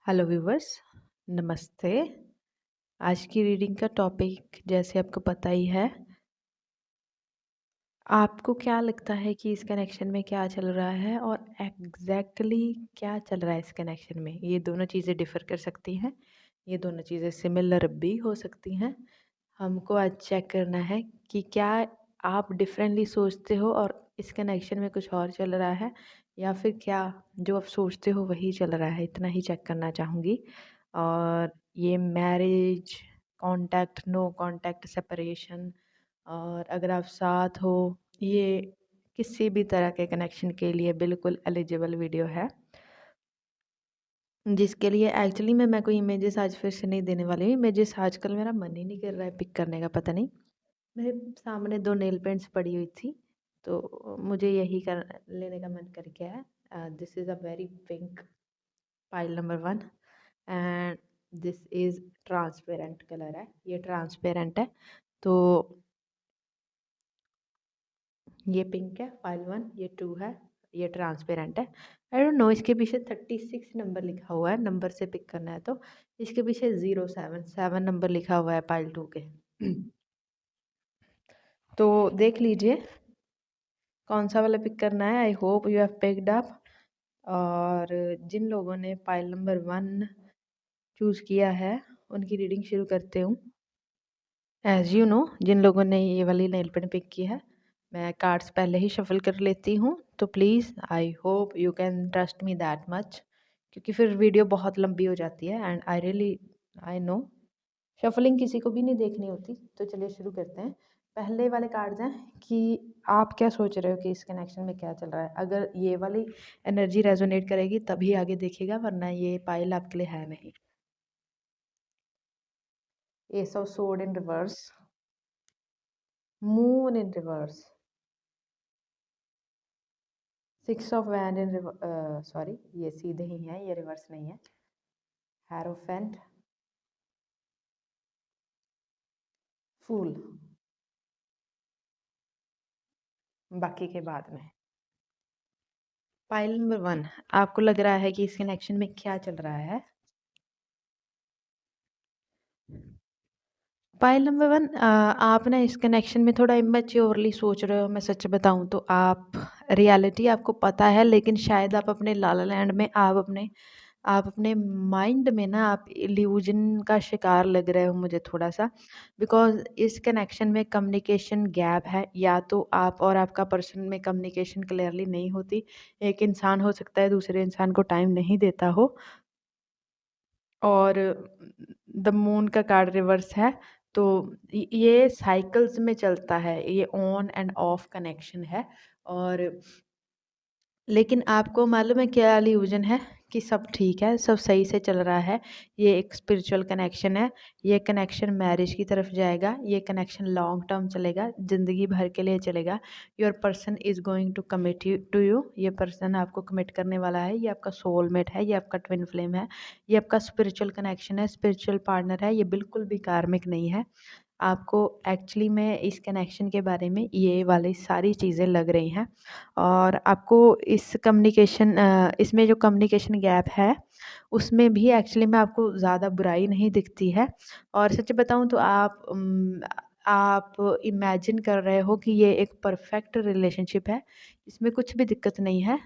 Hello viewers, नमस्ते। आज की रीडिंग का टॉपिक जैसे आपको पता ही है। आपको क्या लगता है कि इस कनेक्शन में क्या चल रहा है और एग्जैक्टली क्या चल रहा है इस कनेक्शन में? ये दोनों चीज़ें डिफ़र कर सकती हैं, ये दोनों चीज़ें सिमिलर भी हो सकती हैं। हमको आज चेक करना है कि क्या आप डिफरेंटली सोचते हो और इस कनेक्शन में कुछ और चल रहा है, या फिर क्या जो आप सोचते हो वही चल रहा है। इतना ही चेक करना चाहूँगी। और ये marriage, contact, no contact, separation, और अगर आप साथ हो, ये किसी भी तरह के कनेक्शन के लिए बिल्कुल एलिजिबल वीडियो है, जिसके लिए एक्चुअली मैं कोई इमेजेस आज फिर से नहीं देने वाली हूँ। इमेजेस आजकल मेरा मन ही नहीं कर रहा है पिक करने का, पता नहीं। मेरे सामने 2 नेल पेंट्स पड़ी हुई थी, तो मुझे यही कर लेने का मन कर गया है। This is a very pink pile number 1 and this is transparent colour है, ये ट्रांसपेरेंट है। तो ये पिंक है पाइल 1, ये 2 है, ये ट्रांसपेरेंट है। आई डोंट नो, इसके पीछे 36 नंबर लिखा हुआ है, नंबर से पिक करना है तो इसके पीछे 07 नंबर लिखा हुआ है पाइल 2 के। तो देख लीजिए कौन सा वाला पिक करना है। I hope you have picked up. और जिन लोगों ने पाइल नंबर 1 चूज़ किया है उनकी रीडिंग शुरू करते हूँ। एज़ यू नो, जिन लोगों ने ये वाली नेल पेंट पिक की है, मैं कार्ड्स पहले ही शफल कर लेती हूँ। तो please I hope you can trust me that much, क्योंकि फिर वीडियो बहुत लंबी हो जाती है एंड आई नो शफलिंग किसी को भी नहीं देखनी होती। तो चलिए शुरू करते हैं। पहले वाले कार्ड्स हैं कि आप क्या सोच रहे हो कि इस कनेक्शन में क्या चल रहा है। अगर ये वाली एनर्जी रेजोनेट करेगी तभी आगे देखिएगा, वरना ये पाइल आपके लिए है नहीं। S of sword in reverse, moon in reverse, 6 of wand in sorry, ये सीधे ही है, ये रिवर्स नहीं है। हेरोफेंट, फूल, बाकी के बाद में। पाइल नंबर 1, आपको लग रहा है कि इस कनेक्शन में क्या चल रहा है। पाइल नंबर 1, आप ना इस कनेक्शन में थोड़ा इमेच्योरली सोच रहे हो। मैं सच बताऊं तो आप रियलिटी आपको पता है, लेकिन शायद आप अपने लाला लैंड में, आप अपने माइंड में ना आप इल्यूजन का शिकार लग रहे हो मुझे थोड़ा सा। बिकॉज इस कनेक्शन में कम्युनिकेशन गैप है, या तो आप और आपका पर्सन में कम्युनिकेशन क्लियरली नहीं होती। एक इंसान हो सकता है दूसरे इंसान को टाइम नहीं देता हो, और द मून का कार्ड रिवर्स है। तो ये साइकिल्स में चलता है, ये ऑन एंड ऑफ कनेक्शन है। और लेकिन आपको मालूम है क्या इल्यूजन है कि सब ठीक है, सब सही से चल रहा है। ये एक स्पिरिचुअल कनेक्शन है, ये कनेक्शन मैरिज की तरफ जाएगा, ये कनेक्शन लॉन्ग टर्म चलेगा, ज़िंदगी भर के लिए चलेगा। Your person is going to commit you to you, ये पर्सन आपको कमिट करने वाला है। ये आपका सोलमेट है, ये आपका ट्विन फ्लेम है, ये आपका स्पिरिचुअल कनेक्शन है, स्पिरिचुअल पार्टनर है। ये बिल्कुल भी कार्मिक नहीं है। आपको एक्चुअली में इस कनेक्शन के बारे में ये वाली सारी चीज़ें लग रही हैं, और आपको इस कम्युनिकेशन इसमें जो कम्युनिकेशन गैप है उसमें भी एक्चुअली में आपको ज़्यादा बुराई नहीं दिखती है। और सच बताऊँ तो आप इमेजिन कर रहे हो कि ये एक परफेक्ट रिलेशनशिप है, इसमें कुछ भी दिक्कत नहीं है।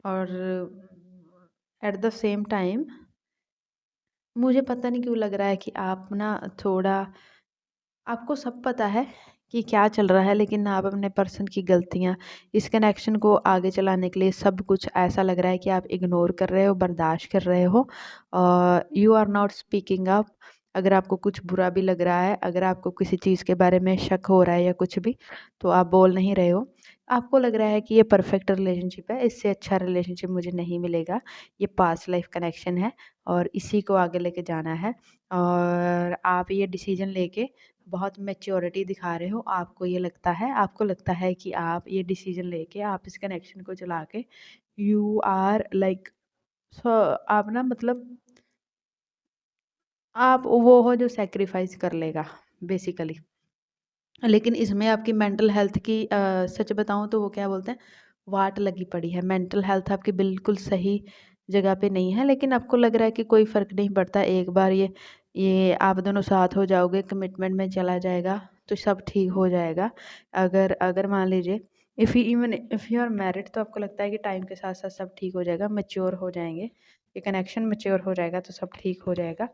और एट द सेम टाइम मुझे पता नहीं क्यों लग रहा है कि आप ना थोड़ा, आपको सब पता है कि क्या चल रहा है, लेकिन आप अपने पर्सन की गलतियाँ, इस कनेक्शन को आगे चलाने के लिए सब कुछ ऐसा लग रहा है कि आप इग्नोर कर रहे हो, बर्दाश्त कर रहे हो। You are not speaking up. अगर आपको कुछ बुरा भी लग रहा है, अगर आपको किसी चीज़ के बारे में शक हो रहा है या कुछ भी, तो आप बोल नहीं रहे हो। आपको लग रहा है कि ये परफेक्ट रिलेशनशिप है, इससे अच्छा रिलेशनशिप मुझे नहीं मिलेगा। ये पास्ट लाइफ कनेक्शन है और इसी को आगे लेके जाना है। और आप ये डिसीजन लेके बहुत मैच्योरिटी दिखा रहे हो। आपको लगता है कि आप ये डिसीजन लेके आप इस कनेक्शन को चला के यू आर लाइक, आप ना मतलब आप वो हो जो सेक्रीफाइस कर लेगा बेसिकली। लेकिन इसमें आपकी मेंटल हेल्थ की, सच बताऊँ तो वो क्या बोलते हैं, वाट लगी पड़ी है, मेंटल हेल्थ आपकी बिल्कुल सही जगह पे नहीं है, लेकिन आपको लग रहा है कि कोई फ़र्क नहीं पड़ता, एक बार ये आप दोनों साथ हो जाओगे, कमिटमेंट में चला जाएगा, तो सब ठीक हो जाएगा। अगर अगर मान लीजिए इफ़ यू आर मैरिड, तो आपको लगता है कि टाइम के साथ-साथ सब ठीक हो जाएगा, मैच्योर हो जाएँगे, ये कनेक्शन मैच्योर हो जाएगा तो सब ठीक हो जाएगा।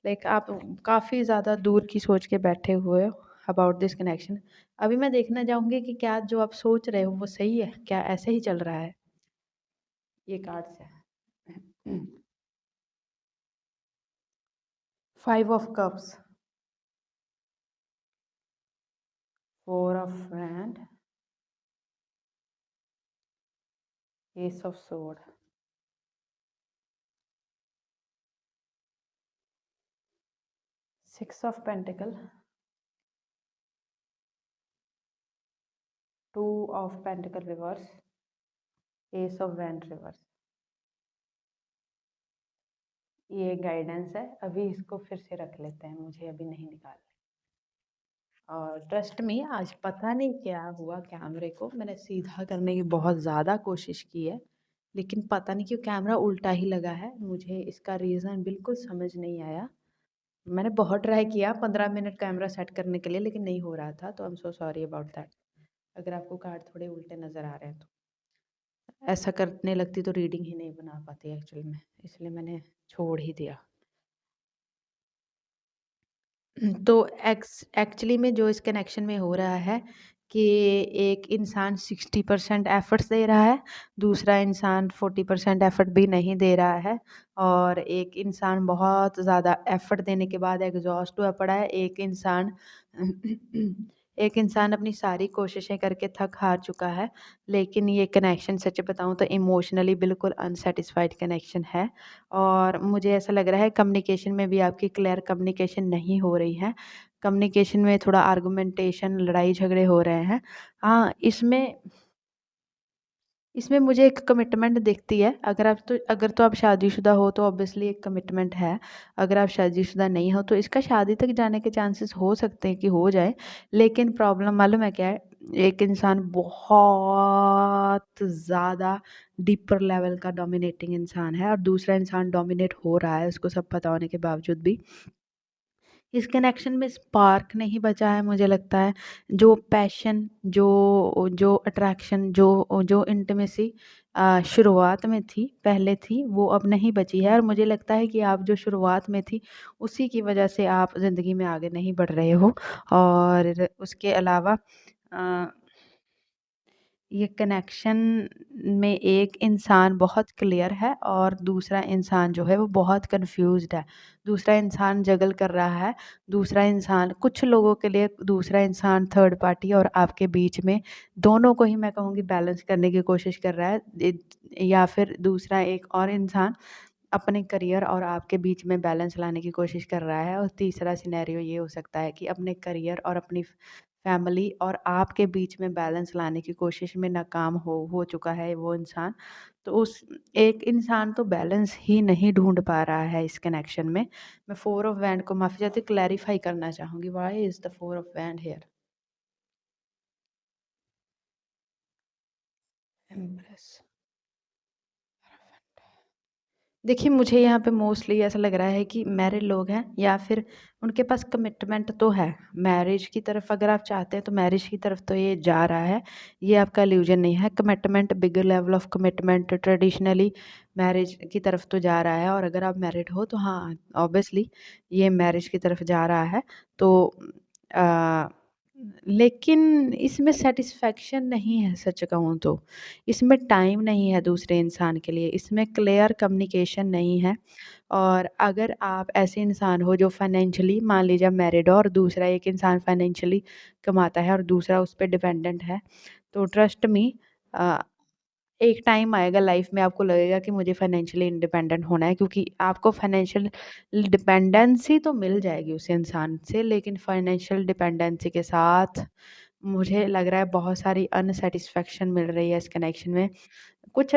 लाइक आप काफ़ी ज़्यादा दूर की सोच के बैठे हुए हो अबाउट दिस कनेक्शन। अभी मैं देखना चाहूँगी कि क्या जो आप सोच रहे हो वो सही है? क्या ऐसे ही चल रहा है? ये कार्ड्स है। 5 of cups, 4 of hand, S of sword, 6 of pentacle, 2 of pentacle reverse, S of wand reverse. ये गाइडेंस है, अभी इसको फिर से रख लेते हैं, मुझे अभी नहीं निकालना। और ट्रस्ट मी, आज पता नहीं क्या हुआ कैमरे को, मैंने सीधा करने की बहुत ज़्यादा कोशिश की है, लेकिन पता नहीं क्यों कैमरा उल्टा ही लगा है। मुझे इसका रीज़न बिल्कुल समझ नहीं आया। मैंने बहुत ट्राई किया 15 मिनट कैमरा सेट करने के लिए, लेकिन नहीं हो रहा था, तो I am so sorry about that. अगर आपको कार्ड थोड़े उल्टे नज़र आ रहे हैं तो ऐसा करने लगती तो रीडिंग ही नहीं बना पाती एक्चुअल में, इसलिए मैंने छोड़ ही दिया। तो एक्चुअली में जो इस कनेक्शन में हो रहा है कि एक इंसान 60% एफर्ट्स दे रहा है, दूसरा इंसान 40% एफर्ट भी नहीं दे रहा है, और एक इंसान बहुत ज़्यादा एफर्ट देने के बाद एग्जॉस्ट हुआ पड़ा है, एक इंसान अपनी सारी कोशिशें करके थक हार चुका है। लेकिन ये कनेक्शन सच बताऊँ तो इमोशनली बिल्कुल अनसेटिस्फाइड कनेक्शन है, और मुझे ऐसा लग रहा है कम्युनिकेशन में भी आपकी क्लियर कम्युनिकेशन नहीं हो रही है। कम्युनिकेशन में थोड़ा आर्गुमेंटेशन, लड़ाई झगड़े हो रहे हैं। हाँ, इसमें मुझे एक कमिटमेंट दिखती है। अगर तो आप शादीशुदा हो तो ऑब्वियसली एक कमिटमेंट है। अगर आप शादीशुदा नहीं हो तो इसका शादी तक जाने के चांसेस हो सकते हैं कि हो जाए। लेकिन प्रॉब्लम मालूम है क्या है? एक इंसान बहुत ज़्यादा डीपर लेवल का डोमिनेटिंग इंसान है, और दूसरा इंसान डोमिनेट हो रहा है उसको सब पता होने के बावजूद भी। इस कनेक्शन में स्पार्क नहीं बचा है, मुझे लगता है। जो पैशन, जो जो अट्रैक्शन, जो जो इंटिमेसी शुरुआत में थी, पहले थी, वो अब नहीं बची है, और मुझे लगता है कि आप जो शुरुआत में थी उसी की वजह से आप ज़िंदगी में आगे नहीं बढ़ रहे हो। और उसके अलावा अ ये कनेक्शन में एक इंसान बहुत क्लियर है और दूसरा इंसान जो है वो बहुत कंफ्यूज्ड है। दूसरा इंसान जगल कर रहा है, दूसरा इंसान, कुछ लोगों के लिए दूसरा इंसान थर्ड पार्टी और आपके बीच में, दोनों को ही मैं कहूँगी बैलेंस करने की कोशिश कर रहा है। या फिर दूसरा एक और इंसान अपने करियर और आपके बीच में बैलेंस लाने की कोशिश कर रहा है, और तीसरा सिनेरियो ये हो सकता है कि अपने करियर और अपनी फैमिली और आपके बीच में बैलेंस लाने की कोशिश में नाकाम हो चुका है वो इंसान। तो उस एक इंसान तो बैलेंस ही नहीं ढूंढ पा रहा है इस कनेक्शन में। मैं 4 ऑफ वैंड को माफ़ी चाहती हूँ, क्लैरिफाई करना चाहूँगी, why is the 4 of wand here? Empress. देखिए, मुझे यहाँ पे मोस्टली ऐसा लग रहा है कि मैरिड लोग हैं, या फिर उनके पास कमिटमेंट तो है। मैरिज की तरफ अगर आप चाहते हैं तो मैरिज की तरफ तो ये जा रहा है, ये आपका इल्यूजन नहीं है। Commitment, bigger level of commitment traditionally marriage की तरफ तो जा रहा है, और अगर आप मैरिड हो तो हाँ, ऑब्वियसली ये मैरिज की तरफ जा रहा है। तो अ, लेकिन इसमें सैटिस्फैक्शन नहीं है, सच कहूँ तो। इसमें टाइम नहीं है दूसरे इंसान के लिए, इसमें क्लियर कम्युनिकेशन नहीं है। और अगर आप ऐसे इंसान हो जो फाइनेंशियली, मान लीजिए आप मैरिड हो और दूसरा एक इंसान फाइनेंशियली कमाता है और दूसरा उस पे डिपेंडेंट है, तो ट्रस्ट मी, अ, एक टाइम आएगा लाइफ में, आपको लगेगा कि मुझे फाइनेंशियली इंडिपेंडेंट होना है, क्योंकि आपको फाइनेंशियल डिपेंडेंसी तो मिल जाएगी उस इंसान से, लेकिन फाइनेंशियल डिपेंडेंसी के साथ मुझे लग रहा है बहुत सारी अनसैटिस्फैक्शन मिल रही है इस कनेक्शन में। कुछ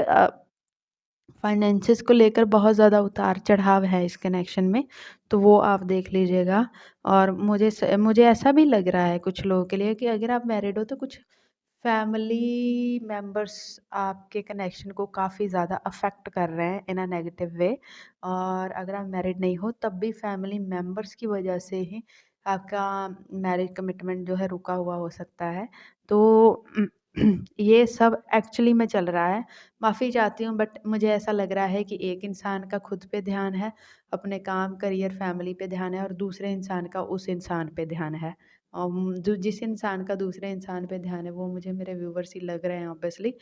फाइनेंसेस को लेकर बहुत ज़्यादा उतार-चढ़ाव है इस कनेक्शन में, तो वो आप देख लीजिएगा। और मुझे ऐसा भी लग रहा है कुछ लोगों के लिए कि अगर आप मैरिड हो तो कुछ फैमिली मेंबर्स आपके कनेक्शन को काफ़ी ज़्यादा अफ़ेक्ट कर रहे हैं इन अ नेगेटिव वे। और अगर आप मैरिड नहीं हो तब भी फैमिली मेंबर्स की वजह से ही आपका मैरिज कमिटमेंट जो है रुका हुआ हो सकता है। तो ये सब एक्चुअली में चल रहा है। माफ़ी चाहती हूँ बट मुझे ऐसा लग रहा है कि एक इंसान का खुद पे ध्यान है, अपने काम, करियर, फैमिली पे ध्यान है और दूसरे इंसान का उस इंसान पे ध्यान है। जो जिस इंसान का दूसरे इंसान पे ध्यान है वो मुझे मेरे व्यूवर्स ही लग रहे हैं ऑब्वियसली।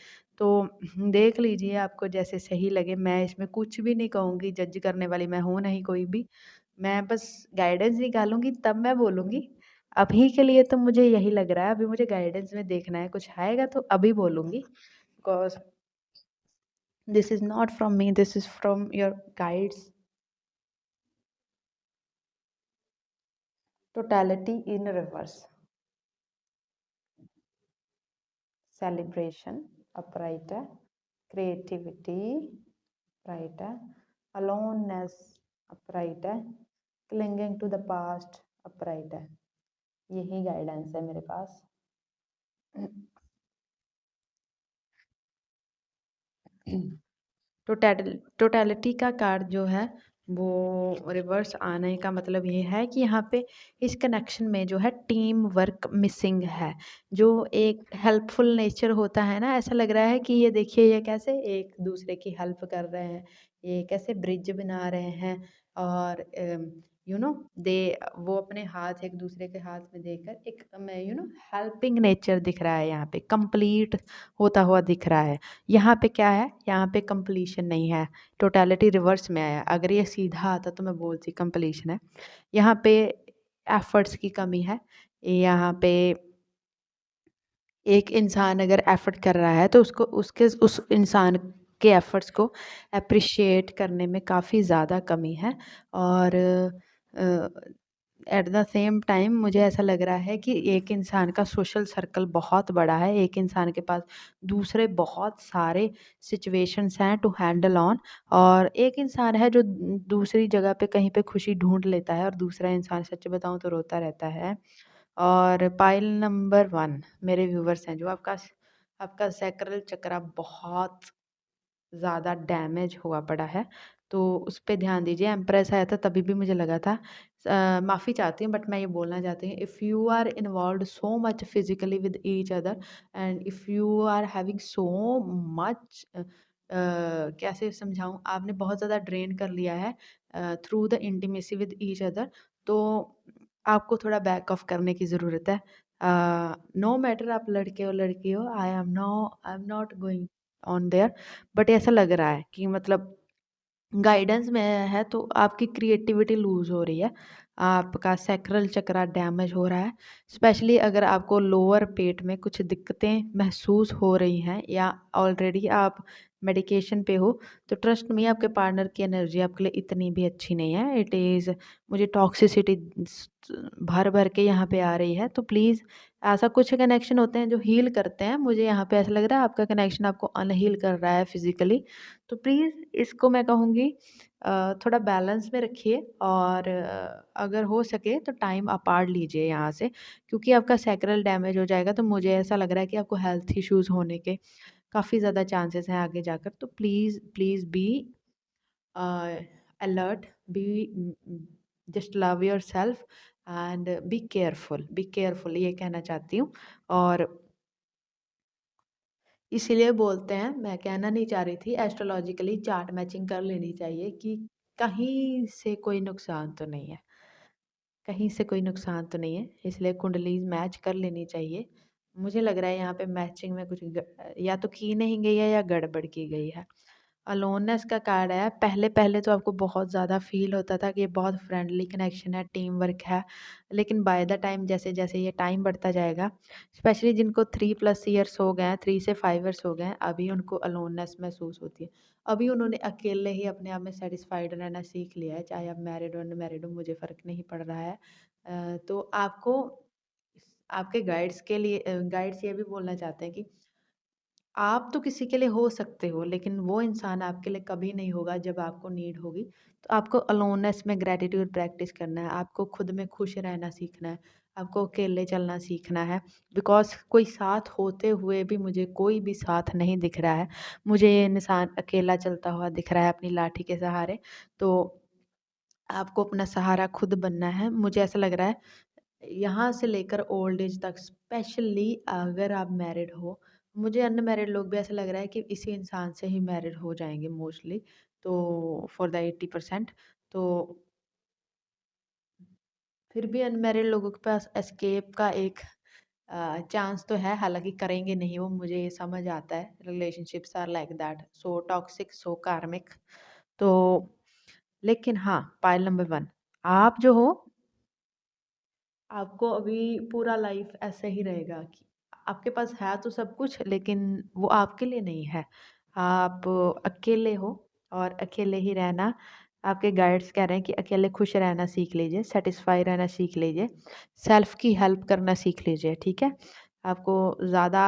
तो देख लीजिए आपको जैसे सही लगे। मैं इसमें कुछ भी नहीं कहूँगी, जज करने वाली मैं हूँ नहीं कोई भी। मैं बस गाइडेंस निकालूँगी तब मैं बोलूँगी। अभी के लिए तो मुझे यही लग रहा है, अभी मुझे गाइडेंस में देखना है, कुछ आएगा तो अभी बोलूँगी। Because this is not from me, this is from your guides. Totality in reverse, celebration upright है, क्रिएटिविटी अपराइट है, अलोननेस अपराइट है, clinging to the past upright है। यही गाइडेंस है मेरे पास। टोटैलिटी का कार्ड जो है वो रिवर्स आने का मतलब ये है कि यहाँ पे इस कनेक्शन में जो है टीम वर्क मिसिंग है। जो एक हेल्पफुल नेचर होता है ना, ऐसा लग रहा है कि ये देखिए ये कैसे एक दूसरे की हेल्प कर रहे हैं, ये कैसे ब्रिज बना रहे हैं। और दे वो अपने हाथ एक दूसरे के हाथ में देकर एक हेल्पिंग नेचर दिख रहा है, यहाँ पे कंप्लीट होता हुआ दिख रहा है। यहाँ पे क्या है, यहाँ पे कंप्लीशन नहीं है। टोटैलिटी रिवर्स में आया, अगर ये सीधा आता तो मैं बोलती कंप्लीशन है। यहाँ पे एफर्ट्स की कमी है। यहाँ पे एक इंसान अगर एफर्ट कर रहा है तो उसको उसके उस इंसान के एफर्ट्स को अप्रिशिएट करने में काफ़ी ज़्यादा कमी है। और एट द सेम टाइम मुझे ऐसा लग रहा है कि एक इंसान का सोशल सर्कल बहुत बड़ा है, एक इंसान के पास दूसरे बहुत सारे सिचुएशंस हैं टू हैंडल ऑन। और एक इंसान है जो दूसरी जगह पे कहीं पे खुशी ढूंढ लेता है और दूसरा इंसान सच बताऊं तो रोता रहता है। और पाइल नंबर 1 मेरे व्यूवर्स हैं, जो आपका आपका सैक्रल चक्रा बहुत ज़्यादा डैमेज हुआ पड़ा है, तो उस पे ध्यान दीजिए। एम्प्रेस आया था तभी भी मुझे लगा था। माफ़ी चाहती हूँ बट मैं ये बोलना चाहती हूँ, if you are involved so much physically with each other and if you are having so much कैसे समझाऊँ, आपने बहुत ज़्यादा ड्रेन कर लिया है through the intimacy with each other, तो आपको थोड़ा बैक ऑफ करने की ज़रूरत है। नो मैटर आप लड़के हो लड़की हो, I am not going on their. But ऐसा लग रहा है कि मतलब गाइडेंस में है तो आपकी क्रिएटिविटी लूज़ हो रही है, आपका सैक्रल चक्रा डैमेज हो रहा है। स्पेशली अगर आपको लोअर पेट में कुछ दिक्कतें महसूस हो रही हैं या ऑलरेडी आप मेडिकेशन पे हो, तो ट्रस्ट मी आपके पार्टनर की एनर्जी आपके लिए इतनी भी अच्छी नहीं है। इट इज़ मुझे टॉक्सिसिटी भर भर के यहाँ पे आ रही है। तो प्लीज़, ऐसा कुछ कनेक्शन होते हैं जो हील करते हैं, मुझे यहाँ पे ऐसा लग रहा है आपका कनेक्शन आपको अनहील कर रहा है फिजिकली। तो प्लीज़ इसको मैं कहूँगी थोड़ा बैलेंस में रखिए। और अगर हो सके तो टाइम अपार्ट लीजिए यहाँ से, क्योंकि आपका सैक्रल डैमेज हो जाएगा तो मुझे ऐसा लग रहा है कि आपको हेल्थ इश्यूज़ होने के काफ़ी ज़्यादा चांसेस हैं आगे जाकर। तो please please be alert, be just love your self and be careful, ये कहना चाहती हूँ। और इसीलिए बोलते हैं, मैं कहना नहीं चाह रही थी, एस्ट्रोलॉजिकली चार्ट मैचिंग कर लेनी चाहिए कि कहीं से कोई नुकसान तो नहीं है, कहीं से कोई नुकसान तो नहीं है, इसलिए कुंडलीज़ मैच कर लेनी चाहिए। मुझे लग रहा है यहाँ पे मैचिंग में कुछ या तो की नहीं गई है या गड़बड़ की गई है। अलोननेस का कार्ड है। पहले-पहले तो आपको बहुत ज़्यादा फ़ील होता था कि ये बहुत फ्रेंडली कनेक्शन है, टीम वर्क है। लेकिन बाय द टाइम जैसे-जैसे ये टाइम बढ़ता जाएगा, स्पेशली जिनको 3+ ईयर्स हो गए हैं, 3 से 5 ईयर्स हो गए हैं, अभी उनको अलोननेस महसूस होती है। अभी उन्होंने अकेले ही अपने आप में सैटिस्फाइड रहना सीख लिया है, चाहे आप मैरिड हो, अनमैरिड हो, मुझे फ़र्क नहीं पड़ रहा है। तो आपको आपके गाइड्स के लिए गाइड्स ये भी बोलना चाहते हैं कि आप तो किसी के लिए हो सकते हो, लेकिन वो इंसान आपके लिए कभी नहीं होगा जब आपको नीड होगी। तो आपको अलोननेस में ग्रैटिट्यूड प्रैक्टिस करना है, आपको खुद में खुश रहना सीखना है, आपको अकेले चलना सीखना है, बिकॉज़ कोई साथ होते हुए भी मुझे कोई भी साथ नहीं दिख रहा है। मुझे ये इंसान अकेला चलता हुआ दिख रहा है अपनी लाठी के सहारे। तो आपको अपना सहारा खुद बनना है। मुझे ऐसा लग रहा है यहाँ से लेकर ओल्ड एज तक, स्पेशली अगर आप मैरिड हो, मुझे अनमैरिड लोग भी ऐसा लग रहा है कि इसी इंसान से ही मैरिड हो जाएँगे मोस्टली, तो फॉर द 80%। तो फिर भी अनमैरिड लोगों के पास एस्केप का एक चांस तो है, हालाँकि करेंगे नहीं वो, मुझे ये समझ आता है। Relationships are like that, so toxic, so karmic. तो लेकिन हाँ, पाइल नंबर 1, आप जो हो, आपको अभी पूरा लाइफ ऐसे ही रहेगा कि आपके पास है तो सब कुछ, लेकिन वो आपके लिए नहीं है। आप अकेले हो और अकेले ही रहना, आपके गाइड्स कह रहे हैं कि अकेले खुश रहना सीख लीजिए, सैटिस्फाई रहना सीख लीजिए, सेल्फ की हेल्प करना सीख लीजिए, ठीक है? आपको ज़्यादा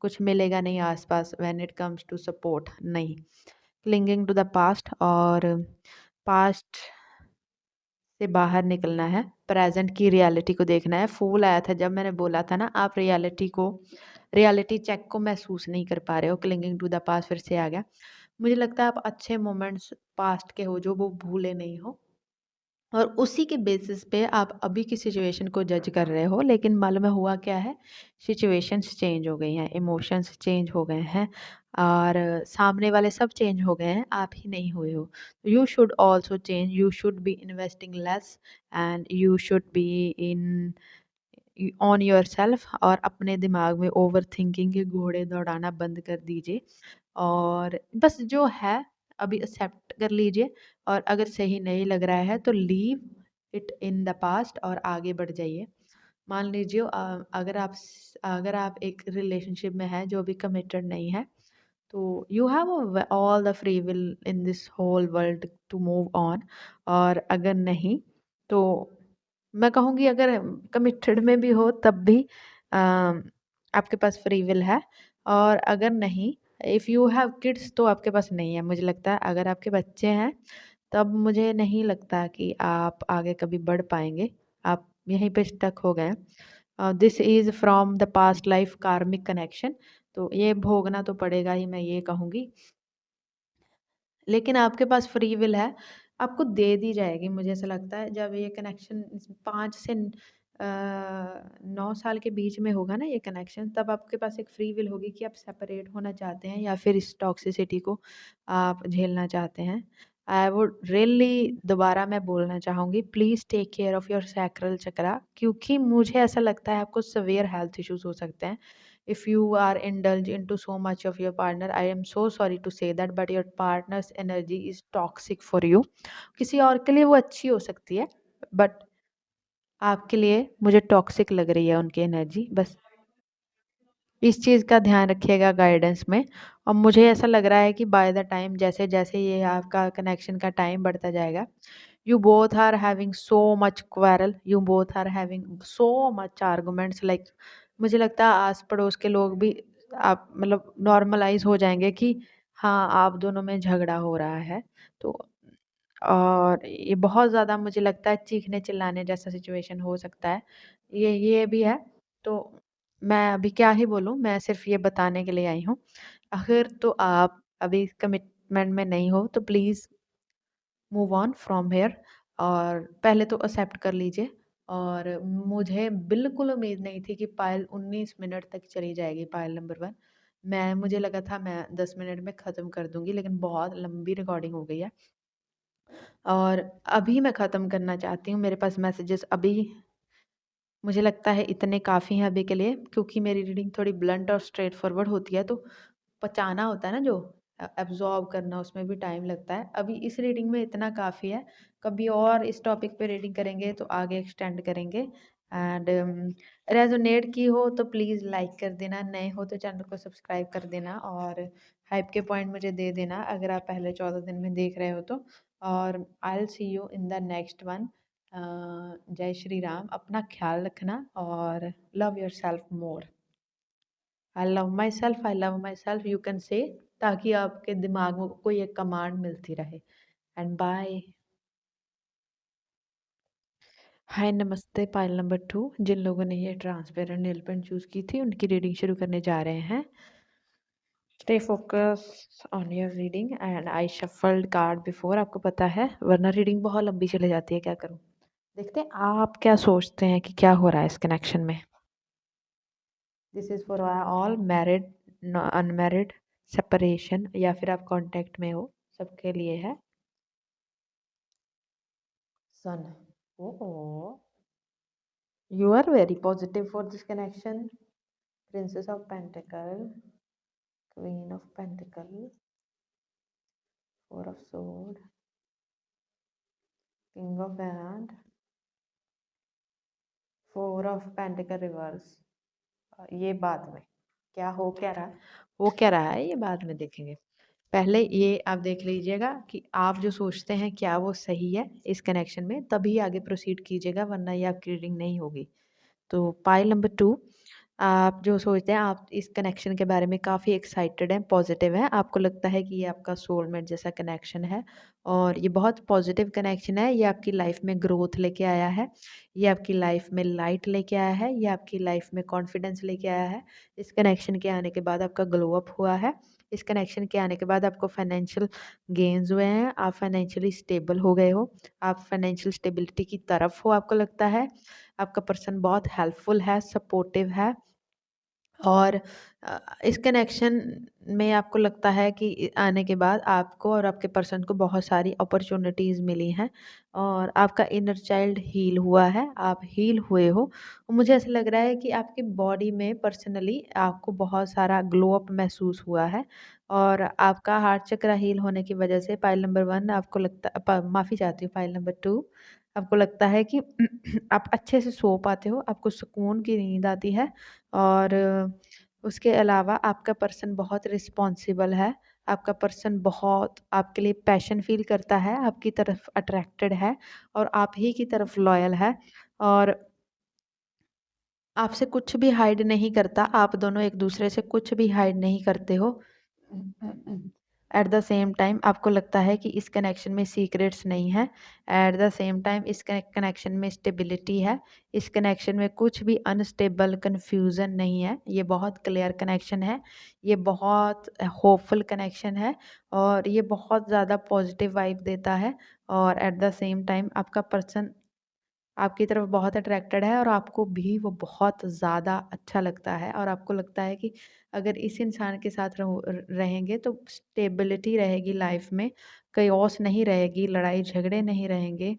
कुछ मिलेगा नहीं आस-पास when it comes to support, नहीं। क्लिंगिंग टू द पास्ट, और पास्ट से बाहर निकलना है, प्रेज़ेंट की रियलिटी को देखना है। फ़ूल आया था जब मैंने बोला था ना, आप रियलिटी चेक को महसूस नहीं कर पा रहे हो, क्लिंगिंग टू द पास्ट फिर से आ गया। मुझे लगता है आप अच्छे मोमेंट्स पास्ट के हो जो वो भूले नहीं हो। और उसी के बेसिस पे आप अभी की सिचुएशन को जज कर रहे हो, लेकिन मालूम है हुआ क्या है, सिचुएशंस चेंज हो गई हैं, इमोशंस चेंज हो गए हैं, और सामने वाले सब चेंज हो गए हैं, आप ही नहीं हुए हो। You should also change, you should be investing less, and you should be in on yourself, और अपने दिमाग में ओवरथिंकिंग के घोड़े दौड़ाना बंद कर दीजिए, और बस जो है अभी एक्सेप्ट कर लीजिए, और अगर सही नहीं लग रहा है तो leave it in the past और आगे बढ़ जाइए। मान लीजिए अगर आप एक रिलेशनशिप में हैं जो अभी कमिटेड नहीं है, तो you have all the free will in this whole world to move on. और अगर नहीं, तो मैं कहूँगी अगर कमिटेड में भी हो तब भी आपके पास फ्री विल है, और अगर नहीं, इफ़ यू हैव किड्स तो आपके पास नहीं है। मुझे लगता है अगर आपके बच्चे हैं तब मुझे नहीं लगता कि आप आगे कभी बढ़ पाएँगे, आप यहीं पे स्टक हो गए हैं। This is from the past life karmic connection, तो ये भोगना तो पड़ेगा ही, मैं ये कहूँगी। लेकिन आपके पास फ्री विल है, आपको दे दी जाएगी, मुझे ऐसा लगता है जब ये कनेक्शन 5 से 9 साल के बीच में होगा ना ये कनेक्शन, तब आपके पास एक फ्री विल होगी कि आप सेपरेट होना चाहते हैं या फिर इस टॉक्सिसिटी को आप झेलना चाहते हैं। आई वुड रियली दोबारा मैं बोलना चाहूँगी, please take care of your sacral chakra, क्योंकि मुझे ऐसा लगता है आपको सीवियर हेल्थ इश्यूज़ हो सकते हैं। If you are indulge into so much of your partner, I am so sorry to say that, but your partner's energy is toxic for you. किसी और के लिए वो अच्छी हो सकती है, बट आपके लिए मुझे टॉक्सिक लग रही है उनकी एनर्जी, बस इस चीज़ का ध्यान रखिएगा गाइडेंस में। और मुझे ऐसा लग रहा है कि बाय द टाइम जैसे-जैसे ये आपका कनेक्शन का टाइम बढ़ता जाएगा, you both are having so much quarrel, you both are having so much arguments, like मुझे लगता है आस-पड़ोस के लोग भी आप मतलब नॉर्मलाइज़ हो जाएँगे कि हाँ, आप दोनों में झगड़ा हो रहा है। तो और ये बहुत ज़्यादा मुझे लगता है चीखने-चिल्लाने जैसा सिचुएशन हो सकता है। ये भी है, तो मैं अभी क्या ही बोलूँ, मैं सिर्फ़ ये बताने के लिए आई हूँ। अगर तो आप अभी कमिटमेंट में नहीं हो तो please move on from here, और पहले तो एक्सेप्ट कर लीजिए। और मुझे बिल्कुल उम्मीद नहीं थी कि पायल 19 मिनट तक चली जाएगी, पायल नंबर 1। मुझे लगा था मैं 10 मिनट में ख़त्म कर दूँगी, लेकिन बहुत लंबी रिकॉर्डिंग हो गई है। और अभी मैं ख़त्म करना चाहती हूँ, मेरे पास मैसेजेस अभी मुझे लगता है इतने काफ़ी हैं अभी के लिए, क्योंकि मेरी रीडिंग थोड़ी ब्लंट और स्ट्रेट फॉरवर्ड होती है, तो पचाना होता है ना जो एब्ज़ॉर्ब करना, उसमें भी टाइम लगता है। अभी इस रीडिंग में इतना काफ़ी है, कभी और इस टॉपिक पे रीडिंग करेंगे तो आगे एक्सटेंड करेंगे। एंड रेज़ोनेट की हो तो प्लीज़ लाइक कर देना, नए हो तो चैनल को सब्सक्राइब कर देना, और हाइप के पॉइंट मुझे दे देना अगर आप पहले 14 दिन में देख रहे हो तो। और I will see you in the next one. जय श्री राम, अपना ख्याल रखना, और love yourself more. I love my self you can say, ताकि आपके दिमाग में कोई एक कमांड मिलती रहे। And bye. हाय नमस्ते, पाइल नंबर 2। जिन लोगों ने ये ट्रांसपेरेंट नेल पेंट चूज़ की थी उनकी रीडिंग शुरू करने जा रहे हैं। Stay focus on your reading and I shuffled card before. आपको पता है वरना रीडिंग बहुत लंबी चले जाती है, क्या करूं। देखते हैं आप क्या सोचते हैं कि क्या हो रहा है इस कनेक्शन में। This is for all married, unmarried, separation या फिर आप कांटेक्ट में हो, सबके लिए है। सन, ओह, you are very positive for this connection. Princess of Pentacle, Queen of Pentacle, Four of Sword, King of Hand, Four of Pentacle reverse। ये बाद में क्या हो क्या रहा, वो क्या रहा है ये बाद में देखेंगे। पहले ये आप देख लीजिएगा कि आप जो सोचते हैं क्या वो सही है इस कनेक्शन में, तभी आगे प्रोसीड कीजिएगा, वरना ये आपकी रीडिंग नहीं होगी। तो पाइल नंबर 2, आप जो सोचते हैं आप इस कनेक्शन के बारे में काफ़ी एक्साइटेड हैं, पॉजिटिव हैं, आपको लगता है कि ये आपका सोलमेट जैसा कनेक्शन है और ये बहुत पॉजिटिव कनेक्शन है। ये आपकी लाइफ में ग्रोथ लेके आया है, ये आपकी लाइफ में लाइट लेके आया है, ये आपकी लाइफ में कॉन्फिडेंस लेके आया है। इस कनेक्शन के आने के बाद आपका ग्लो अप हुआ है। इस कनेक्शन के आने के बाद आपको फाइनेंशियल गेन्स हुए हैं, आप फाइनेंशियली स्टेबल हो गए हो, आप फाइनेंशियल स्टेबिलिटी की तरफ हो। आपको लगता है आपका पर्सन बहुत हेल्पफुल है, सपोर्टिव है और इस कनेक्शन में आपको लगता है कि आने के बाद आपको और आपके पर्सन को बहुत सारी अपॉर्चुनिटीज़ मिली हैं और आपका इनर चाइल्ड हील हुआ है, आप हील हुए हो। मुझे ऐसा लग रहा है कि आपकी बॉडी में पर्सनली आपको बहुत सारा ग्लो अप महसूस हुआ है और आपका हार्ट चक्र हील होने की वजह से पाइल नंबर 1 आपको लगता, माफ़ी चाहती हूँ, पाइल नंबर 2 आपको लगता है कि आप अच्छे से सो पाते हो, आपको सुकून की नींद आती है और उसके अलावा आपका पर्सन बहुत रिस्पॉन्सिबल है, आपका पर्सन बहुत आपके लिए पैशन फ़ील करता है, आपकी तरफ अट्रैक्टेड है और आप ही की तरफ लॉयल है और आपसे कुछ भी हाइड नहीं करता, आप दोनों एक-दूसरे से कुछ भी हाइड नहीं करते हो। एट द सेम टाइम आपको लगता है कि इस कनेक्शन में सीक्रेट्स नहीं है, एट द सेम टाइम इस कनेक्शन में स्टेबिलिटी है, इस कनेक्शन में कुछ भी अनस्टेबल कन्फ्यूज़न नहीं है, ये बहुत क्लियर कनेक्शन है, ये बहुत होपफुल कनेक्शन है और ये बहुत ज़्यादा पॉजिटिव वाइब देता है और एट द सेम टाइम आपका पर्सन आपकी तरफ बहुत अट्रैक्टेड है और आपको भी वो बहुत ज़्यादा अच्छा लगता है और आपको लगता है कि अगर इस इंसान के साथ रहेंगे तो स्टेबिलिटी रहेगी लाइफ में, chaos नहीं रहेगी, लड़ाई झगड़े नहीं रहेंगे।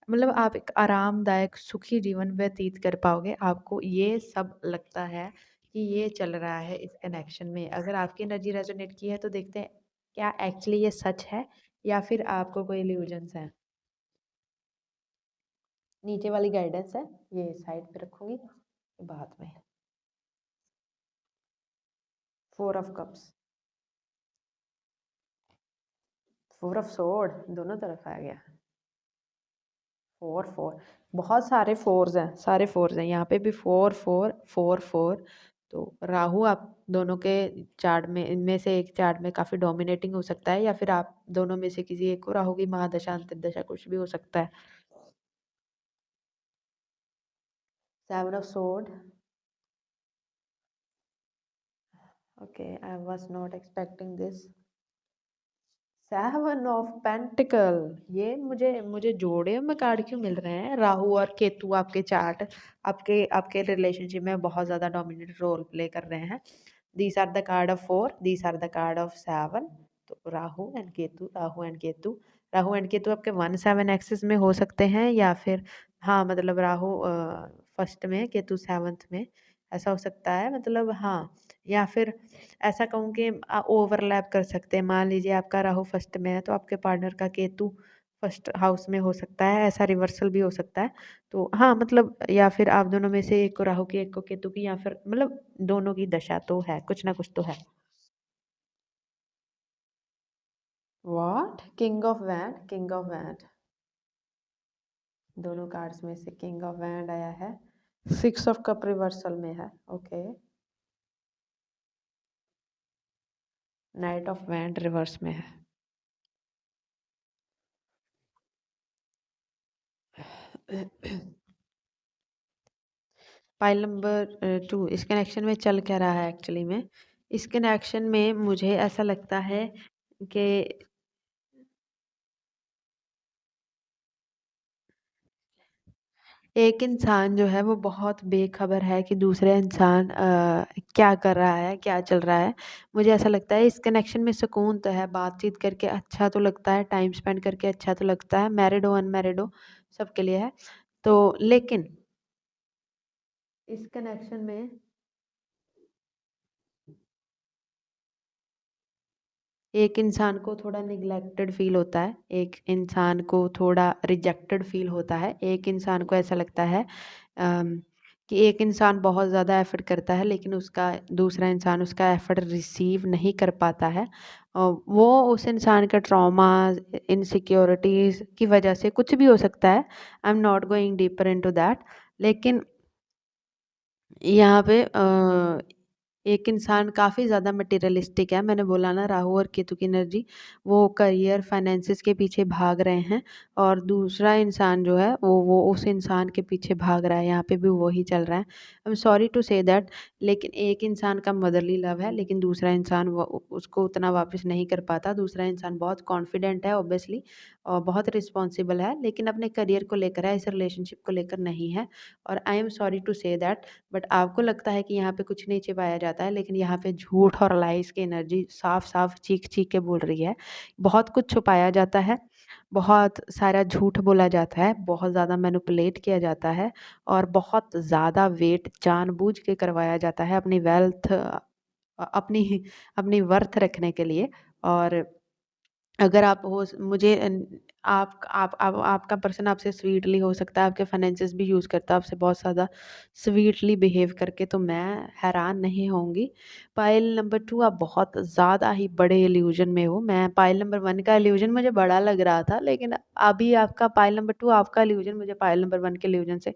मतलब आप एक आरामदायक सुखी जीवन व्यतीत कर पाओगे, आपको ये सब लगता है कि ये चल रहा है इस कनेक्शन में। अगर आपकी एनर्जी रेजोनेट की है तो देखते हैं क्या एक्चुअली ये सच है या फिर आपको कोई इल्यूजन्स हैं। नीचे वाली गाइडेंस है, ये साइड पे रखूँगी बाद में। 4 ऑफ कप्स, 4 ऑफ स्वॉर्ड दोनों तरफ आ गया। 4 4 बहुत सारे 4s हैं, सारे 4s हैं, यहाँ पे भी 4 4 4 4। तो राहु आप दोनों के चार्ट में, इनमें से एक चार्ट में काफ़ी डोमिनेटिंग हो सकता है या फिर आप दोनों में से किसी एक को राहु की महादशा, अंतर्दशा कुछ भी हो सकता है। 7 of sword, okay, I was not expecting this. 7 of pentacle, ये मुझे मुझे जोड़े में कार्ड क्यों मिल रहे हैं। राहु और केतु आपके चार्ट, आपके आपके रिलेशनशिप में बहुत ज़्यादा डोमिनेट रोल प्ले कर रहे हैं। These are the card of 4, these are the card of 7। तो Rahu and Ketu, Rahu and Ketu, Rahu and Ketu आपके 1 7 एक्सिस में हो सकते हैं या फिर हाँ मतलब राहु फर्स्ट में, केतु सेवंथ में, ऐसा हो सकता है। मतलब हाँ, या फिर ऐसा कहूँ कि ओवरलैप कर सकते हैं। मान लीजिए आपका राहु फर्स्ट में है तो आपके पार्टनर का केतु फर्स्ट हाउस में हो सकता है, ऐसा रिवर्सल भी हो सकता है। तो हाँ मतलब या फिर आप दोनों में से एक को राहु की, एक को केतु की, या फिर मतलब दोनों की दशा तो है, कुछ ना कुछ तो है। What, king of wand, king of wand, दोनों कार्ड्स में से किंग ऑफ वैंड आया है। 6 ऑफ कप रिवर्सल में है, okay. Night of wand reverse में है। पाइल नंबर 2 इस कनेक्शन में चल क्या रहा है एक्चुअली में? इस कनेक्शन में मुझे ऐसा लगता है कि एक इंसान जो है वो बहुत बेखबर है कि दूसरे इंसान क्या कर रहा है, क्या चल रहा है। मुझे ऐसा लगता है इस कनेक्शन में सुकून तो है, बातचीत करके अच्छा तो लगता है, टाइम स्पेंड करके अच्छा तो लगता है, मैरिड हो, अनमैरिड हो, सबके लिए है। तो लेकिन इस कनेक्शन में एक इंसान को थोड़ा निग्लेक्टेड फ़ील होता है, एक इंसान को थोड़ा रिजेक्टेड फ़ील होता है, एक इंसान को ऐसा लगता है कि एक इंसान बहुत ज़्यादा एफ़र्ट करता है लेकिन उसका दूसरा इंसान उसका एफ़र्ट रिसीव नहीं कर पाता है। वो उस इंसान का ट्रॉमा, इनसिक्योरिटीज़ की वजह से कुछ भी हो सकता है। I am not going deeper into that. लेकिन यहाँ पे एक इंसान काफ़ी ज़्यादा मटेरियलिस्टिक है। मैंने बोला ना राहु और केतु की एनर्जी, वो करियर, फाइनेंसेस के पीछे भाग रहे हैं और दूसरा इंसान जो है वो उस इंसान के पीछे भाग रहा है। यहाँ पे भी वही चल रहा है। I am sorry to say that, लेकिन एक इंसान का मदरली लव है लेकिन दूसरा इंसान वो उसको उतना वापस नहीं कर पाता। दूसरा इंसान बहुत कॉन्फिडेंट है ऑब्वियसली और बहुत रिस्पॉन्सिबल है लेकिन अपने करियर को लेकर है, इस रिलेशनशिप को लेकर नहीं है। और I am sorry to say that, but आपको लगता है कि यहाँ पे कुछ नहीं छिपाया जाता है लेकिन यहाँ पे झूठ और लाइज़ की एनर्जी साफ-साफ चीख-चीख के बोल रही है। बहुत कुछ छुपाया जाता है, बहुत सारा झूठ बोला जाता है, बहुत ज़्यादा मैनिपुलेट किया जाता है और बहुत ज़्यादा वेट जानबूझ के करवाया जाता है अपनी अपनी अपनी वर्थ रखने के लिए। और अगर आप हो मुझे आप आपका पर्सन आपसे स्वीटली हो सकता है, आपके फाइनेंसेस भी यूज़ करता है आपसे बहुत ज़्यादा स्वीटली बिहेव करके, तो मैं हैरान नहीं होंगी। पाइल नंबर 2 आप बहुत ज़्यादा ही बड़े इल्यूज़न में हो। मैं पाइल नंबर 1 का इल्यूज़न मुझे बड़ा लग रहा था, लेकिन अभी आपका पाइल नंबर 2 आपका इल्यूज़न मुझे पाइल नंबर 1 के इल्यूज़न से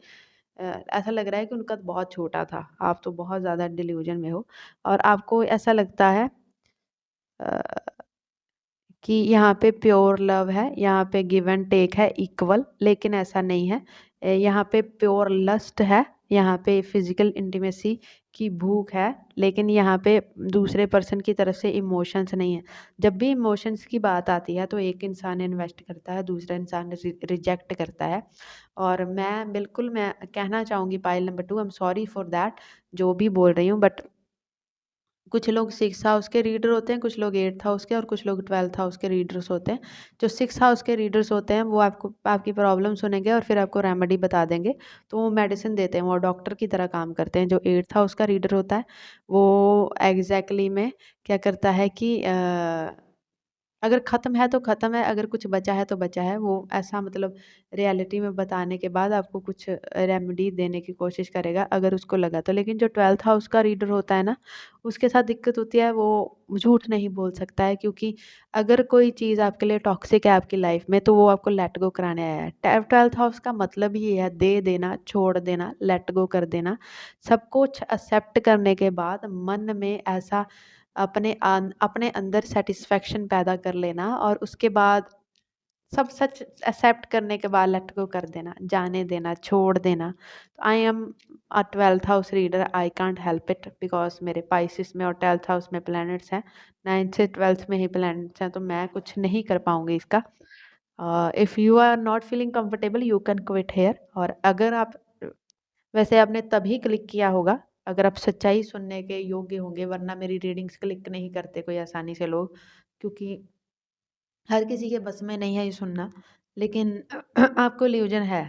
ऐसा लग रहा है कि उनका तो बहुत छोटा था। आप तो बहुत ज़्यादा डिल्यूज़न में हो और आपको ऐसा लगता है अ कि यहाँ पे प्योर लव है, यहाँ पे गिव एंड टेक है इक्वल, लेकिन ऐसा नहीं है। यहाँ पे प्योर लस्ट है, यहाँ पे फिज़िकल इंटीमेसी की भूख है, लेकिन यहाँ पे दूसरे पर्सन की तरफ से इमोशंस नहीं है। जब भी इमोशंस की बात आती है तो एक इंसान इन्वेस्ट करता है, दूसरा इंसान रिजेक्ट करता है। और मैं कहना चाहूँगी pile number 2 I am sorry for that जो भी बोल रही हूँ, बट कुछ लोग 6 हाउस के रीडर होते हैं, कुछ लोग 8th हाउस के और कुछ लोग 12th हाउस के रीडर्स होते हैं। जो 6 हाउस के रीडर्स होते हैं वो आपको आपकी प्रॉब्लम सुनेंगे और फिर आपको रेमेडी बता देंगे। तो वो मेडिसिन देते हैं, वो डॉक्टर की तरह काम करते हैं। जो 8th हाउस का रीडर होता है वो एग्ज़ैक्टली में क्या करता है कि अगर ख़त्म है तो ख़त्म है, अगर कुछ बचा है तो बचा है। वो ऐसा मतलब रियलिटी में बताने के बाद आपको कुछ रेमेडी देने की कोशिश करेगा अगर उसको लगा तो। लेकिन जो 12th हाउस का रीडर होता है ना, उसके साथ दिक्कत होती है, वो झूठ नहीं बोल सकता है क्योंकि अगर कोई चीज़ आपके लिए टॉक्सिक है आपकी लाइफ़ में तो वो आपको लेट गो कराने आया है। 12th हाउस का मतलब ही ये है दे देना, छोड़ देना, लेट गो कर देना। सब कुछ एक्सेप्ट करने के बाद मन में ऐसा अपने अंदर सैटिस्फैक्शन पैदा कर लेना और उसके बाद सब सच एक्सेप्ट करने के बाद लेट गो कर देना, जाने देना, छोड़ देना। तो I am a 12th house reader, I can't help it because मेरे पाइसेस में और 12th हाउस में प्लैनेट्स हैं। 9th से 12th में ही प्लैनेट्स हैं तो मैं कुछ नहीं कर पाऊँगी इसका। If you are not feeling comfortable you can quit here. और अगर आप वैसे आपने तभी क्लिक किया होगा अगर आप सच्चाई सुनने के योग्य होंगे, वरना मेरी रीडिंग्स क्लिक नहीं करते कोई आसानी से लोग, क्योंकि हर किसी के बस में नहीं है ये सुनना। लेकिन आपको इल्यूजन है।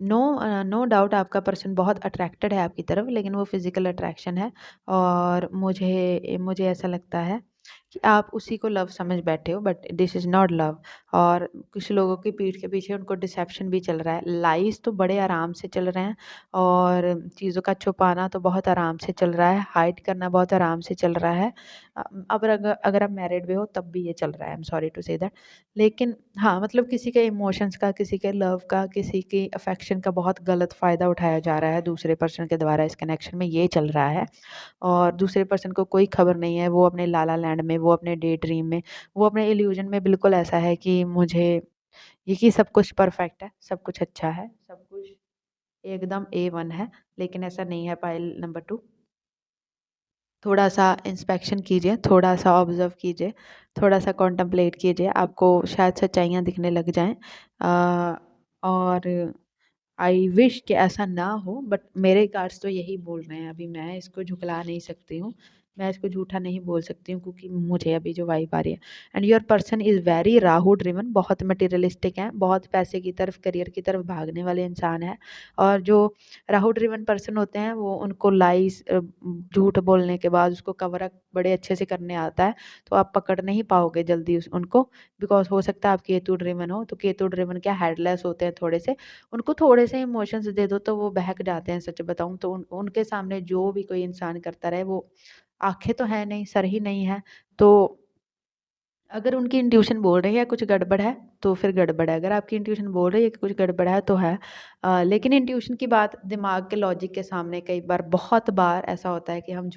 नो डाउट आपका पर्सन बहुत अट्रैक्टेड है आपकी तरफ, लेकिन वो फिजिकल अट्रैक्शन है। और मुझे मुझे ऐसा लगता है कि आप उसी को लव समझ बैठे हो, but this is not love. और कुछ लोगों की पीठ के पीछे उनको डिसेप्शन भी चल रहा है, लाइज तो बड़े आराम से चल रहे हैं और चीज़ों का छुपाना तो बहुत आराम से चल रहा है, हाइड करना बहुत आराम से चल रहा है। अब अगर आप मैरिड भी हो तब भी ये चल रहा है, I am sorry to say that. लेकिन हाँ, मतलब किसी के इमोशंस का, किसी के लव का, किसी की अफेक्शन का बहुत गलत फ़ायदा उठाया जा रहा है दूसरे पर्सन के द्वारा, इस कनेक्शन में ये चल रहा है। और दूसरे पर्सन को कोई खबर नहीं है, वो अपने लाला लैंड में, वो अपने डे ड्रीम में, वो अपने इल्यूजन में बिल्कुल ऐसा है कि मुझे ये कि सब कुछ परफेक्ट है, सब कुछ अच्छा है, सब कुछ एकदम A1 है, लेकिन ऐसा नहीं है पाइल नंबर 2। थोड़ा-सा इंस्पेक्शन कीजिए, थोड़ा-सा ऑब्ज़र्व कीजिए, थोड़ा-सा कॉन्टेम्प्लेट कीजिए, आपको शायद सच्चाइयाँ दिखने लग जाएँ। और आई विश कि ऐसा ना हो, बट मेरे कार्ड्स तो यही बोल रहे हैं। अभी मैं इसको झुकला नहीं सकती हूँ, मैं इसको झूठा नहीं बोल सकती हूँ, क्योंकि मुझे अभी जो वाइब आ रही है। And your person is very Rahu driven, बहुत मटेरियलिस्टिक हैं, बहुत पैसे की तरफ, करियर की तरफ भागने वाले इंसान हैं। और जो राहु ड्रिवन पर्सन होते हैं, वो उनको लाइस झूठ बोलने के बाद उसको कवर अप बड़े अच्छे से करने आता है, तो आप पकड़ नहीं पाओगे जल्दी उनको। बिकॉज हो सकता है आप केतु ड्रिवन हो, तो केतु ड्रिवन क्या हेडलेस होते हैं थोड़े से, उनको थोड़े से इमोशंस दे दो तो वो बहक जाते हैं। सच बताऊं तो उनके सामने जो भी कोई इंसान करता रहे, वो आंखें तो है नहीं, सर ही नहीं है। तो अगर उनकी इंट्यूशन बोल रही है कुछ गड़बड़ है, तो फिर गड़बड़ है। अगर आपकी इंट्यूशन बोल रही है कि कुछ गड़बड़ है, तो है। लेकिन इंट्यूशन की बात दिमाग के लॉजिक के सामने कई बार, बहुत बार ऐसा होता है कि हम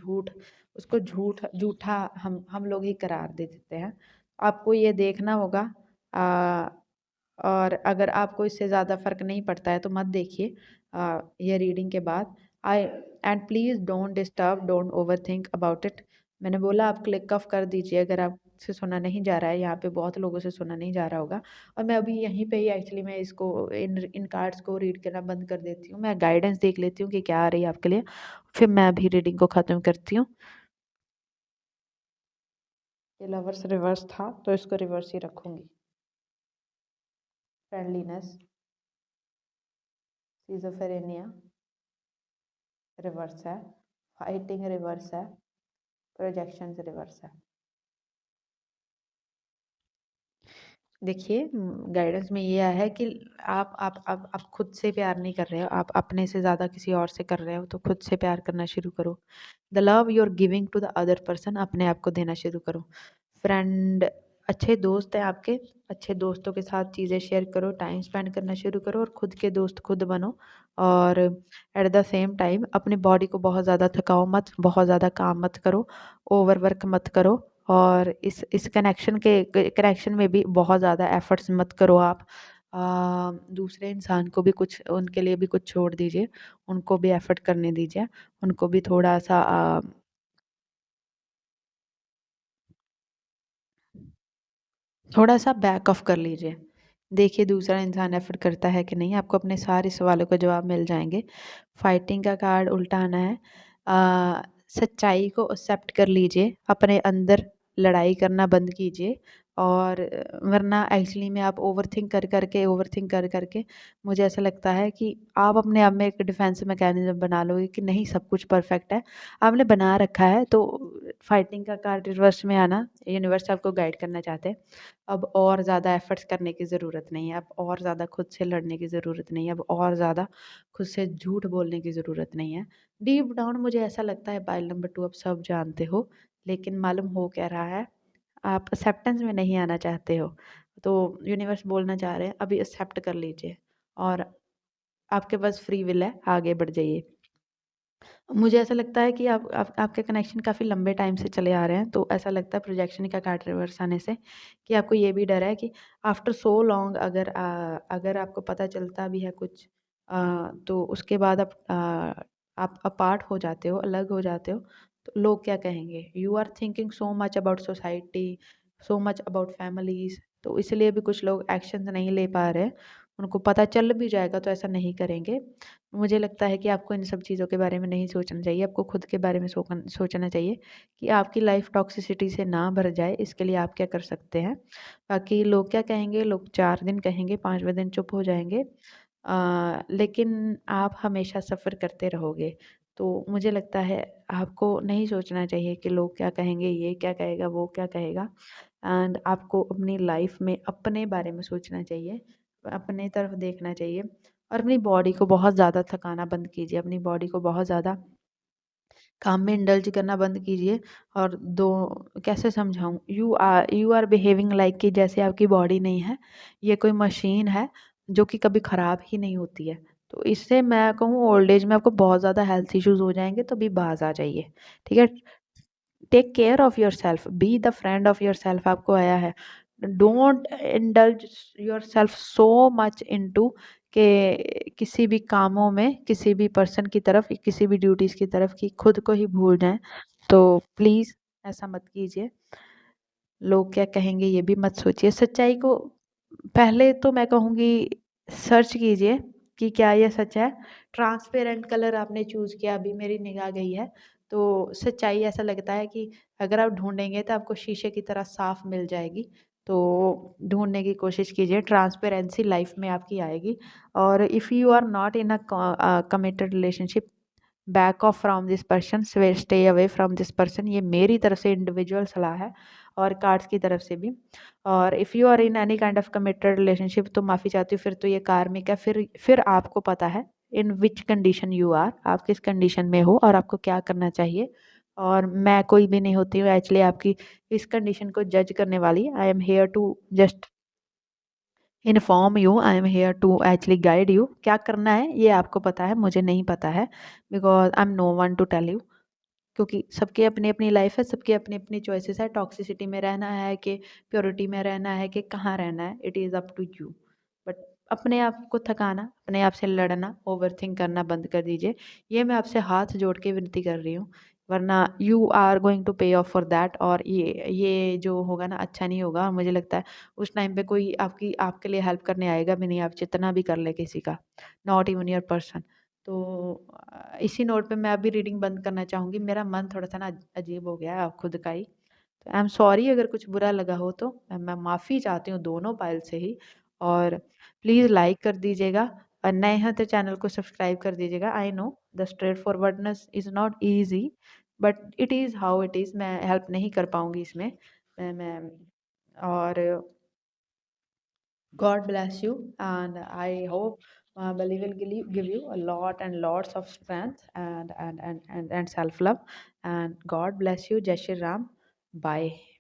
उसको झूठा हम लोग ही करार दे देते हैं। आपको ये देखना होगा। आ, और अगर आपको इससे ज़्यादा फ़र्क नहीं पड़ता है तो मत देखिए ये रीडिंग के बाद। I and please don't disturb, don't overthink about it. मैंने बोला आप क्लिक ऑफ कर दीजिए अगर आपसे सुना नहीं जा रहा है। यहाँ पे बहुत लोगों से सुना नहीं जा रहा होगा। और मैं अभी यहीं पे ही एक्चुअली मैं इसको इन कार्ड्स को रीड करना बंद कर देती हूँ। मैं गाइडेंस देख लेती हूँ कि क्या आ रही है आपके लिए, फिर मैं अभी रीडिंग को ख़त्म करती हूँ। ये लवर्स रिवर्स था, तो इसको रिवर्स ही रखूँगी। फ्रेंडलीनेस, सिजोफ्रेनिया रिवर्स है, फाइटिंग रिवर्स है, प्रोजेक्शंस रिवर्स है। देखिए, गाइडेंस में ये आया है कि आप खुद से प्यार नहीं कर रहे हो, आप अपने से ज़्यादा किसी और से कर रहे हो, तो खुद से प्यार करना शुरू करो। The love you are giving to the other person, अपने आप को देना शुरू करो। फ्रेंड, अच्छे दोस्त हैं आपके, अच्छे दोस्तों के साथ चीज़ें शेयर करो, टाइम स्पेंड करना शुरू करो, और खुद के दोस्त खुद बनो। और एट द सेम टाइम अपनी बॉडी को बहुत ज़्यादा थकाओ मत, बहुत ज़्यादा काम मत करो, ओवर वर्क मत करो। और इस कनेक्शन में भी बहुत ज़्यादा एफर्ट्स मत करो आप। दूसरे इंसान को भी कुछ, उनके लिए भी कुछ छोड़ दीजिए, उनको भी एफर्ट करने दीजिए, उनको भी थोड़ा सा थोड़ा सा बैक ऑफ कर लीजिए। देखिए दूसरा इंसान एफर्ट करता है कि नहीं, आपको अपने सारे सवालों का जवाब मिल जाएंगे। फाइटिंग का कार्ड उल्टा आना है। सच्चाई को एक्सेप्ट कर लीजिए, अपने अंदर लड़ाई करना बंद कीजिए। और वरना एक्चुअली में आप ओवर थिंक कर करके मुझे ऐसा लगता है कि आप अपने आप में एक डिफेंस मैकेनिज्म बना लोगे कि नहीं, सब कुछ परफेक्ट है, आपने बना रखा है। तो फाइटिंग का कार्ड रिवर्स में आना, यूनिवर्स आपको गाइड करना चाहते हैं। अब और ज़्यादा एफर्ट्स करने की ज़रूरत नहीं है, अब और ज़्यादा खुद से लड़ने की ज़रूरत नहीं है, अब और ज़्यादा खुद से झूठ बोलने की ज़रूरत नहीं है। डीप डाउन मुझे ऐसा लगता है पाइल नंबर 2 आप सब जानते हो, लेकिन मालूम हो क्या रहा है, आप एक्सेप्टेंस में नहीं आना चाहते हो। तो यूनिवर्स बोलना चाह रहे हैं अभी एक्सेप्ट कर लीजिए, और आपके पास फ्री विल है, आगे बढ़ जाइए। मुझे ऐसा लगता है कि आपके कनेक्शन काफ़ी लंबे टाइम से चले आ रहे हैं, तो ऐसा लगता है प्रोजेक्शन का कार्ड रिवर्स आने से कि आपको ये भी डर है कि आफ्टर सो लॉन्ग अगर आपको पता चलता भी है कुछ, तो उसके बाद आप अपार्ट हो जाते हो, अलग हो जाते हो, तो लोग क्या कहेंगे। You are thinking so much about society, so much about families, तो इसलिए भी कुछ लोग एक्शंस नहीं ले पा रहे हैं। उनको पता चल भी जाएगा तो ऐसा नहीं करेंगे। मुझे लगता है कि आपको इन सब चीज़ों के बारे में नहीं सोचना चाहिए, आपको खुद के बारे में सोचना चाहिए कि आपकी लाइफ टॉक्सिसिटी से ना भर जाए। इसके लिए आप क्या कर सकते हैं। बाकी लोग क्या कहेंगे, लोग 4 दिन कहेंगे, 5वें दिन चुप हो जाएंगे। लेकिन आप हमेशा सफ़र करते रहोगे। तो मुझे लगता है आपको नहीं सोचना चाहिए कि लोग क्या कहेंगे, ये क्या कहेगा, वो क्या कहेगा। एंड आपको अपनी लाइफ में अपने बारे में सोचना चाहिए, अपने तरफ देखना चाहिए, और अपनी बॉडी को बहुत ज़्यादा थकाना बंद कीजिए, अपनी बॉडी को बहुत ज़्यादा काम में इंडल्ज करना बंद कीजिए। और दो, कैसे समझाऊँ, यू आर बिहेविंग लाइक कि जैसे आपकी बॉडी नहीं है, ये कोई मशीन है जो कि कभी ख़राब ही नहीं होती है। तो इससे मैं कहूँ ओल्ड एज में आपको बहुत ज़्यादा हेल्थ इश्यूज़ हो जाएँगे, तो अभी बाज़ आ जाइए, ठीक है? Take care of yourself, be the friend of yourself आपको आया है। Don't indulge yourself so much into कि किसी भी कामों में, किसी भी पर्सन की तरफ, किसी भी ड्यूटीज़ की तरफ कि खुद को ही भूल जाएँ। तो प्लीज़ ऐसा मत कीजिए। लोग क्या कहेंगे ये भी मत सोचिए। सच्चाई को पहले तो मैं कहूँगी सर्च कीजिए कि क्या ये सच है। ट्रांसपेरेंट कलर आपने चूज़ किया, अभी मेरी निगाह गई है, तो सच्चाई ऐसा लगता है कि अगर आप ढूँढेंगे तो आपको शीशे की तरह साफ मिल जाएगी। तो ढूँढने की कोशिश कीजिए, ट्रांसपेरेंसी लाइफ में आपकी आएगी। और if you are not in a committed relationship, back off from this person, stay away from this person, ये मेरी तरफ से इंडिविजुअल सलाह है और कार्ड्स की तरफ से भी। और if you are in any kind of committed relationship, तो माफ़ी चाहती हूँ, फिर तो ये कार्मिक है। फिर आपको पता है इन विच कंडीशन यू आर, आप किस कंडीशन में हो और आपको क्या करना चाहिए। और मैं कोई भी नहीं होती हूँ एक्चुअली आपकी इस कंडीशन को जज करने वाली। I am here to just inform you, I am here to actually guide you. क्या करना है ये आपको पता है, मुझे नहीं पता है, because I am no one to tell you. क्योंकि सबकी अपनी अपनी लाइफ है, सबकी अपनी अपनी चॉइसेस है, टॉक्सिसिटी में रहना है कि प्योरिटी में रहना है कि कहाँ रहना है, it is up to you. But अपने आप को थकाना, अपने आप से लड़ना, ओवर थिंक करना बंद कर दीजिए। ये मैं आपसे हाथ जोड़ के विनती कर रही हूँ, वरना यू आर गोइंग टू पे ऑफ फॉर दैट। और ये जो होगा ना अच्छा नहीं होगा। और मुझे लगता है उस टाइम पे कोई आपके लिए हेल्प करने आएगा भी नहीं, आप जितना भी कर ले किसी का, नॉट इवन योर पर्सन। तो इसी नोट पे मैं अभी रीडिंग बंद करना चाहूँगी। मेरा मन थोड़ा-सा ना अजीब हो गया है खुद का ही। तो आई एम सॉरी अगर कुछ बुरा लगा हो तो। मैं माफ़ी चाहती हूँ दोनों पाइल से ही। और प्लीज़ लाइक कर दीजिएगा और नए हैं तो चैनल को सब्सक्राइब कर दीजिएगा। I know the straight forwardness is not easy, but it is how it is. मैं हेल्प नहीं कर पाऊँगी इसमें। मैं और God bless you, and I hope Bali will give you a lot and lots of strength and self love. And God bless you, Jai Shri Ram. Bye.